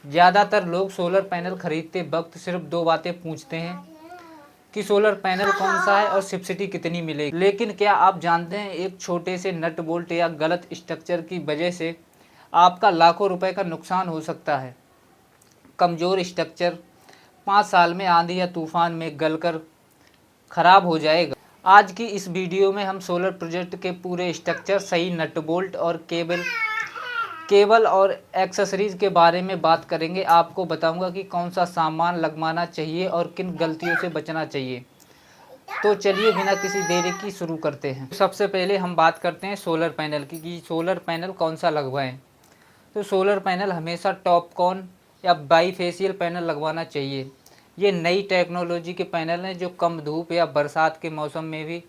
ज़्यादातर लोग solar panel खरीदते वक्त सिर्फ दो बातें पूछते हैं कि सोलर पैनल कौन सा है और सब्सिडी कितनी मिलेगी। लेकिन क्या आप जानते हैं एक छोटे से नट बोल्ट या गलत स्ट्रक्चर की वजह से आपका लाखों रुपए का नुकसान हो सकता है। कमज़ोर स्ट्रक्चर 5 साल में आंधी या तूफान में गलकर ख़राब हो जाएगा। आज की इस वीडियो में हम सोलर प्रोजेक्ट के पूरे स्ट्रक्चर, सही नट बोल्ट और केबल और एक्सेसरीज के बारे में बात करेंगे। आपको बताऊंगा कि कौन सा सामान लगवाना चाहिए और किन गलतियों से बचना चाहिए। तो चलिए बिना किसी देरी की शुरू करते हैं। सबसे पहले हम बात करते हैं सोलर पैनल की कि सोलर पैनल कौन सा लगवाएं। तो सोलर पैनल हमेशा टॉपकॉन या बाईफेशियल पैनल लगवाना चाहिए। ये नई टेक्नोलॉजी के पैनल हैं जो कम धूप या बरसात के मौसम में भी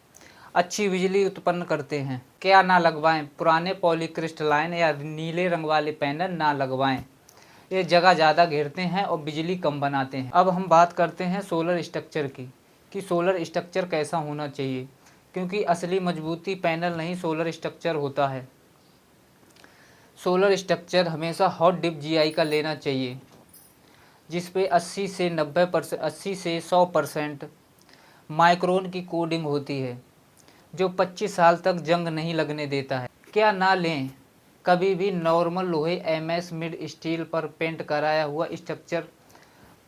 अच्छी बिजली उत्पन्न करते हैं। क्या ना लगवाएं? पुराने पॉलीक्रिस्टलाइन या नीले रंग वाले पैनल ना लगवाएं। ये जगह ज़्यादा घेरते हैं और बिजली कम बनाते हैं। अब हम बात करते हैं सोलर स्ट्रक्चर की कि सोलर स्ट्रक्चर कैसा होना चाहिए, क्योंकि असली मजबूती पैनल नहीं सोलर स्ट्रक्चर होता है। सोलर स्ट्रक्चर हमेशा हॉट डिप जीआई का लेना चाहिए, जिस पे 80 से 100% माइक्रोन की कोडिंग होती है, जो 25 साल तक जंग नहीं लगने देता है। क्या ना लें? कभी भी नॉर्मल लोहे एमएस मिड स्टील पर पेंट कराया हुआ स्ट्रक्चर,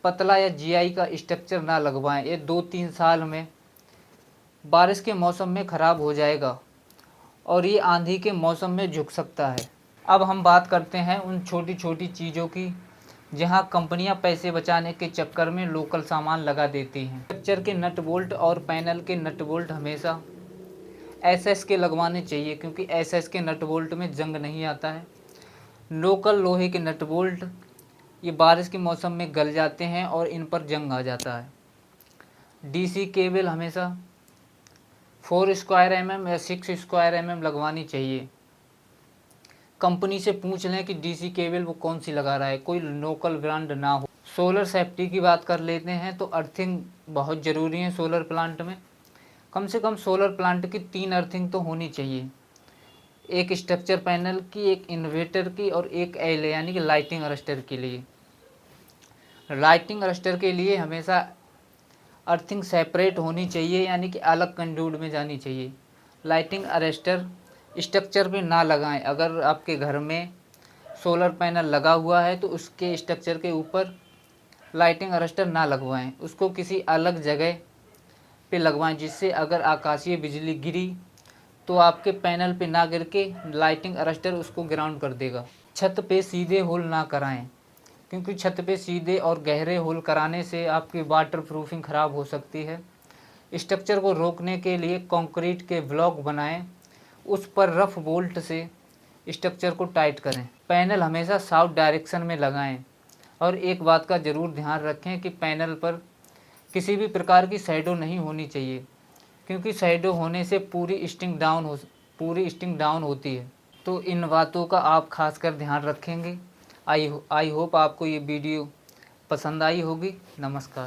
पतला या जीआई का स्ट्रक्चर ना लगवाएं। ये 2-3 साल में बारिश के मौसम में ख़राब हो जाएगा और ये आंधी के मौसम में झुक सकता है। अब हम बात करते हैं उन छोटी छोटी चीज़ों की जहां कंपनियां पैसे बचाने के चक्कर में लोकल सामान लगा देती हैं। स्ट्रक्चर के नट बोल्ट और पैनल के नट बोल्ट हमेशा एसएस के लगवाने चाहिए, क्योंकि एसएस के नट बोल्ट में जंग नहीं आता है। लोकल लोहे के नट बोल्ट ये बारिश के मौसम में गल जाते हैं और इन पर जंग आ जाता है। डीसी केबल हमेशा 4 स्क्वायर mm या 6 स्क्वायर mm लगवानी चाहिए। कंपनी से पूछ लें कि डीसी केबल वो कौन सी लगा रहा है, कोई लोकल ब्रांड ना हो। सोलर सेफ्टी की बात कर लेते हैं तो अर्थिंग बहुत ज़रूरी है सोलर प्लांट में। कम से कम सोलर प्लांट की 3 अर्थिंग तो होनी चाहिए, एक स्ट्रक्चर पैनल की, एक इन्वर्टर की और एक एल यानी कि लाइटिंग अरेस्टर के लिए। लाइटिंग अरेस्टर के लिए हमेशा अर्थिंग सेपरेट होनी चाहिए, यानी कि अलग कंडूड में जानी चाहिए। लाइटिंग अरेस्टर स्ट्रक्चर पे ना लगाएं। अगर आपके घर में सोलर पैनल लगा हुआ है तो उसके स्ट्रक्चर के ऊपर लाइटिंग अरेस्टर ना लगवाएं, उसको किसी अलग जगह पे लगवाएं, जिससे अगर आकाशीय बिजली गिरी तो आपके पैनल पे ना गिर के लाइटिंग अरेस्टर उसको ग्राउंड कर देगा। छत पे सीधे होल ना कराएं, क्योंकि छत पे सीधे और गहरे होल कराने से आपकी वाटर प्रूफिंग ख़राब हो सकती है। स्ट्रक्चर को रोकने के लिए कंक्रीट के ब्लॉक बनाएं, उस पर रफ बोल्ट से स्ट्रक्चर को टाइट करें। पैनल हमेशा साउथ डायरेक्शन में लगाएं और एक बात का ज़रूर ध्यान रखें कि पैनल पर किसी भी प्रकार की शैडो नहीं होनी चाहिए, क्योंकि शैडो होने से पूरी स्टिंग डाउन होती है। तो इन बातों का आप खासकर ध्यान रखेंगे। आई होप आपको ये वीडियो पसंद आई होगी। नमस्कार।